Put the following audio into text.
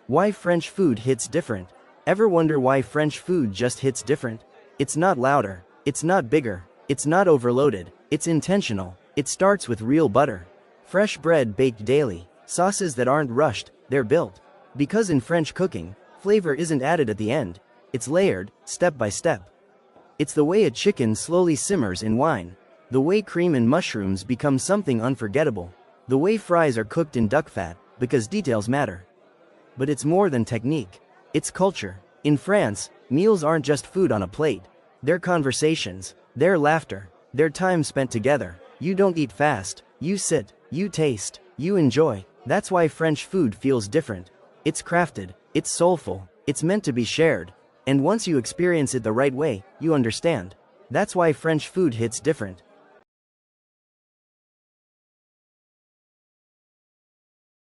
Why French food hits different. Ever wonder why French food just hits different? It's not louder, it's not bigger, it's not overloaded, it's intentional. It starts with real butter. Fresh bread baked daily, sauces that aren't rushed, they're built. Because in French cooking, flavor isn't added at the end, it's layered, step by step. It's the way a chicken slowly simmers in wine. The way cream and mushrooms become something unforgettable. The way fries are cooked in duck fat, because details matter. But it's more than technique. It's culture. In France, meals aren't just food on a plate. They're conversations, they're laughter, they're time spent together. You don't eat fast, you sit, you taste, you enjoy. That's why French food feels different. It's crafted, it's soulful, it's meant to be shared. And once you experience it the right way, you understand. That's why French food hits different.